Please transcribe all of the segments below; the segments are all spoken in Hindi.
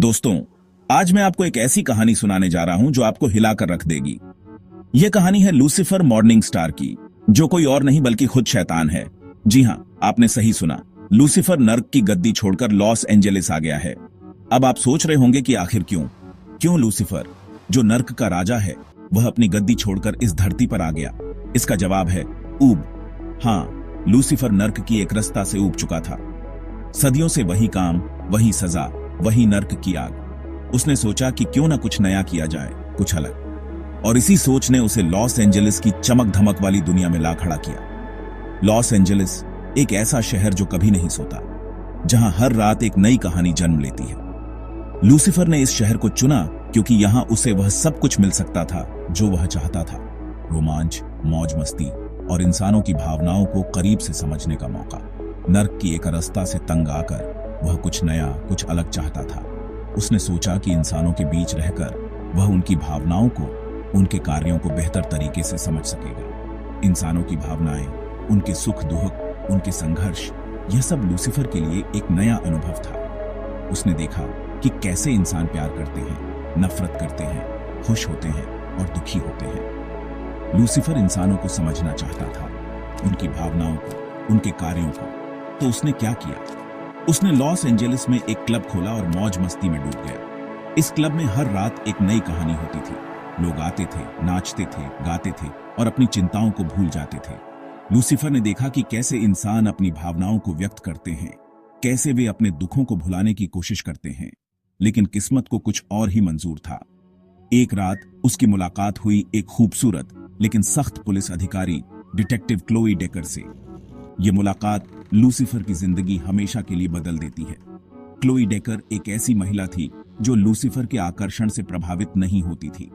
दोस्तों, आज मैं आपको एक ऐसी कहानी सुनाने जा रहा हूं जो आपको हिलाकर रख देगी। यह कहानी है लूसीफर मॉर्निंग स्टार की, जो कोई और नहीं बल्कि खुद शैतान है। जी हां, आपने सही सुना। लूसीफर नर्क की गद्दी छोड़कर लॉस एंजेलिस आ गया है। अब आप सोच रहे होंगे कि आखिर क्यों लूसीफर, जो नर्क का राजा है, वह अपनी गद्दी छोड़कर इस धरती पर आ गया। इसका जवाब है ऊब। हाँ, लूसीफर नर्क की एक रस्ता से ऊब चुका था। सदियों से वही काम, वही सजा, वही नर्क की आग। उसने सोचा कि क्यों ना कुछ नया किया जाए, कुछ अलग। और इसी सोच ने उसे लॉस एंजेलिस की चमक धमक वाली दुनिया में ला खड़ा किया। लॉस एंजेलिस एक ऐसा शहर जो कभी नहीं सोता, जहां हर रात एक नई कहानी जन्म लेती है। लूसीफर ने इस शहर को चुना क्योंकि यहां उसे वह सब कुछ मिल सकता था जो वह चाहता था। रोमांच, मौज मस्ती और इंसानों की भावनाओं को करीब से समझने का मौका। नर्क की एक रास्ता से तंग आकर वह कुछ नया, कुछ अलग चाहता था। उसने सोचा कि इंसानों के बीच रहकर वह उनकी भावनाओं को, उनके कार्यों को बेहतर तरीके से समझ सकेगा। इंसानों की भावनाएं, उनके सुख दुख, उनके संघर्ष, यह सब लूसीफर के लिए एक नया अनुभव था। उसने देखा कि कैसे इंसान प्यार करते हैं, नफरत करते हैं, खुश होते हैं और दुखी होते हैं। लूसीफर इंसानों को समझना चाहता था, उनकी भावनाओं को, उनके कार्यों को। तो उसने क्या किया? उसने लॉस एंजेलिस में एक क्लब खोला और मौज मस्ती में डूब गया। इस क्लब में हर रात एक नई कहानी होती थी। लोग आते थे, नाचते थे, गाते थे और अपनी चिंताओं को भूल जाते थे। लूसीफर ने देखा कि कैसे इंसान अपनी भावनाओं को व्यक्त करते हैं, कैसे वे अपने दुखों को भुलाने की कोशिश करते हैं। लेकिन किस्मत को कुछ और ही मंजूर था। एक रात उसकी मुलाकात हुई एक खूबसूरत लेकिन सख्त पुलिस अधिकारी डिटेक्टिव क्लोई डेकर से। यह मुलाकात लूसीफर की जिंदगी हमेशा के लिए बदल देती है। क्लोई डेकर एक ऐसी महिला थी जो लूसीफर के आकर्षण से प्रभावित नहीं होती थी।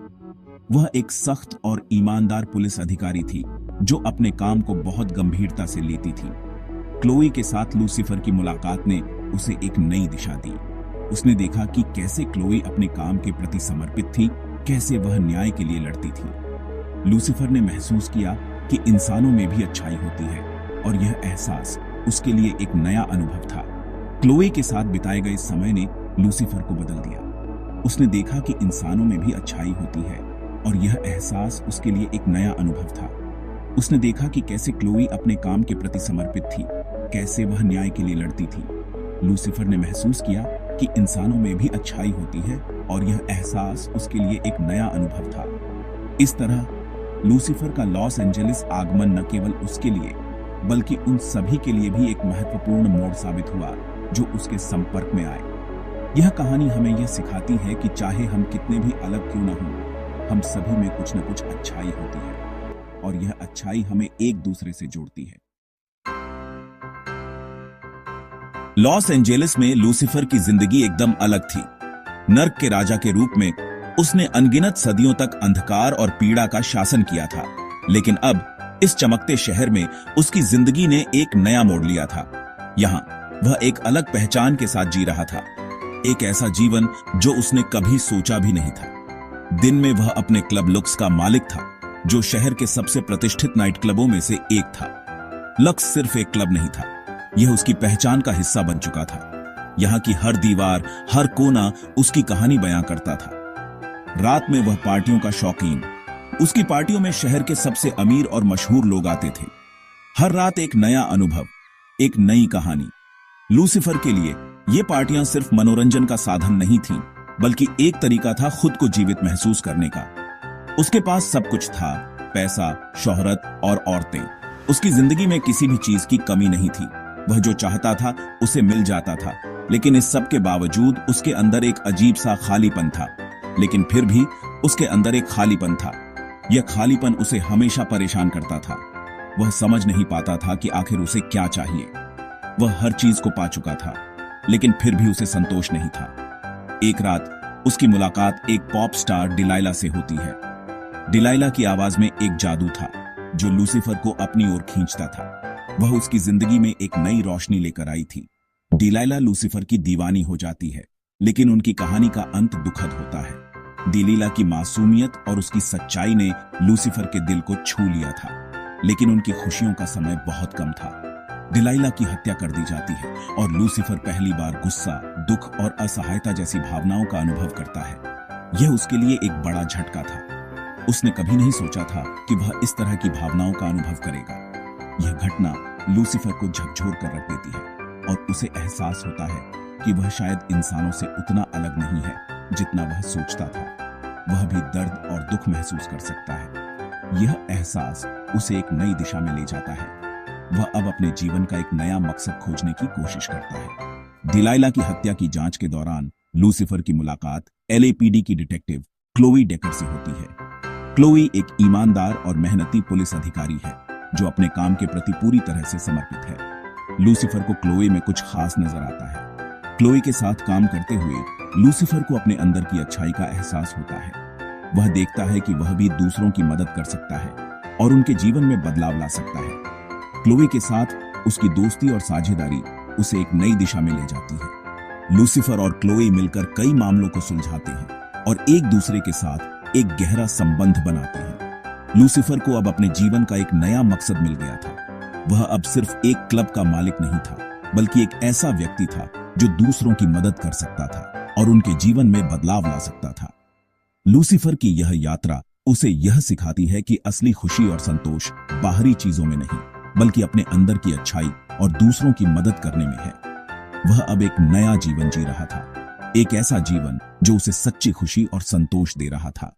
वह एक सख्त और ईमानदार पुलिस अधिकारी थी जो अपने काम को बहुत गंभीरता से लेती थी। क्लोई के साथ लूसीफर की मुलाकात ने उसे एक नई दिशा दी। उसने देखा कि कैसे क्लोई अपने काम के प्रति समर्पित थी, कैसे वह न्याय के लिए लड़ती थी। लूसीफर ने महसूस किया कि इंसानों में भी अच्छाई होती है और यह एहसास उसके लिए एक नया अनुभव था। क्लोई के साथ बिताए गए समय ने लूसीफर को बदल दिया। उसने देखा कि इंसानों में भी अच्छाई होती है और यह एहसास उसके लिए एक नया अनुभव था। उसने देखा कि कैसे क्लोई अपने काम के प्रति समर्पित थी, कैसे वह न्याय के लिए लड़ती थी। लूसीफर ने महसूस किया कि इंसानों में भी अच्छाई होती है और यह एहसास उसके लिए एक नया अनुभव था। इस तरह लूसीफर का लॉस एंजेलिस आगमन न केवल उसके लिए बल्कि उन सभी के लिए भी एक महत्वपूर्ण मोड़ साबित हुआ जो उसके संपर्क में आए। यह कहानी हमें यह सिखाती है कि चाहे हम कितने भी अलग क्यों न हों, हम सभी में कुछ न कुछ अच्छाई होती है और यह अच्छाई हमें एक दूसरे से जोड़ती है। लॉस एंजेलिस में लूसीफर की जिंदगी एकदम अलग थी। नर्क के राजा के रूप में उसने अनगिनत सदियों तक अंधकार और पीड़ा का शासन किया था, लेकिन अब इस चमकते शहर में उसकी जिंदगी ने एक नया मोड़ लिया था। यहाँ वह एक अलग पहचान के साथ जी रहा था, एक ऐसा जीवन जो उसने कभी सोचा भी नहीं था। दिन में वह अपने क्लब लक्स का मालिक था, जो शहर के सबसे प्रतिष्ठित नाइट क्लबों में से एक था। लक्स सिर्फ एक क्लब नहीं था, यह उसकी पहचान का हिस्सा बन चुका था। यहाँ की हर दीवार, हर कोना उसकी कहानी बयां करता था। रात में वह पार्टियों का शौकीन। उसकी पार्टियों में शहर के सबसे अमीर और मशहूर लोग आते थे। हर रात एक नया अनुभव, एक नई कहानी। लूसीफर के लिए ये पार्टियां सिर्फ मनोरंजन का साधन नहीं थीं, बल्कि एक तरीका था खुद को जीवित महसूस करने का। उसके पास सब कुछ था, पैसा, शोहरत और औरतें। उसकी जिंदगी में किसी भी चीज की कमी नहीं थी। वह जो चाहता था उसे मिल जाता था, लेकिन इस सब के बावजूद उसके अंदर एक अजीब सा खालीपन था। लेकिन फिर भी उसके अंदर एक खालीपन था। यह खालीपन उसे हमेशा परेशान करता था। वह समझ नहीं पाता था कि आखिर उसे क्या चाहिए। वह हर चीज को पा चुका था, लेकिन फिर भी उसे संतोष नहीं था। एक रात उसकी मुलाकात एक पॉप स्टार डिलाइला से होती है। डिलाइला की आवाज में एक जादू था जो लूसीफर को अपनी ओर खींचता था। वह उसकी जिंदगी में एक नई रोशनी लेकर आई थी। डिलाइला लूसीफर की दीवानी हो जाती है, लेकिन उनकी कहानी का अंत दुखद होता है। डिलाइला की मासूमियत और उसकी सच्चाई ने लूसीफर के दिल को छू लिया था, लेकिन उनकी खुशियों का समय बहुत कम था। डिलाइला की हत्या कर दी जाती है और लूसीफर पहली बार गुस्सा, दुख और असहायता जैसी भावनाओं का अनुभव करता है। यह उसके लिए एक बड़ा झटका था। उसने कभी नहीं सोचा था कि वह इस तरह की भावनाओं का अनुभव करेगा। यह घटना लूसीफर को झकझोर कर रख देती है और उसे एहसास होता है कि वह शायद इंसानों से उतना अलग नहीं है जितना वह सोचता था। वह भी दर्द और दुख महसूस कर सकता है। यह एहसास उसे एक नई दिशा में ले जाता है। वह अब अपने जीवन का एक नया मकसद खोजने की कोशिश करता है। डिलाइला की हत्या की जांच के दौरान लूसीफर की मुलाकात LAPD की डिटेक्टिव क्लोई डेकर से होती है। क्लोई एक ईमानदार और मेहनती पुलिस अधिकारी है जो अपने काम के प्रति पूरी तरह से समर्पित है। लूसीफर को क्लोई में कुछ खास नजर आता है। क्लोई के साथ काम करते हुए लूसीफर को अपने अंदर की अच्छाई का एहसास होता है। वह देखता है कि वह भी दूसरों की मदद कर सकता है और उनके जीवन में बदलाव ला सकता है। क्लोई के साथ उसकी दोस्ती और साझेदारी उसे एक नई दिशा में ले जाती है। लूसीफर और क्लोई मिलकर कई मामलों को सुलझाते हैं और एक दूसरे के साथ एक गहरा संबंध बनाते हैं। लूसीफर को अब अपने जीवन का एक नया मकसद मिल गया था। वह अब सिर्फ एक क्लब का मालिक नहीं था, बल्कि एक ऐसा व्यक्ति था जो दूसरों की मदद कर सकता था और उनके जीवन में बदलाव ला सकता था। लूसीफर की यह यात्रा उसे यह सिखाती है कि असली खुशी और संतोष बाहरी चीजों में नहीं, बल्कि अपने अंदर की अच्छाई और दूसरों की मदद करने में है। वह अब एक नया जीवन जी रहा था, एक ऐसा जीवन जो उसे सच्ची खुशी और संतोष दे रहा था।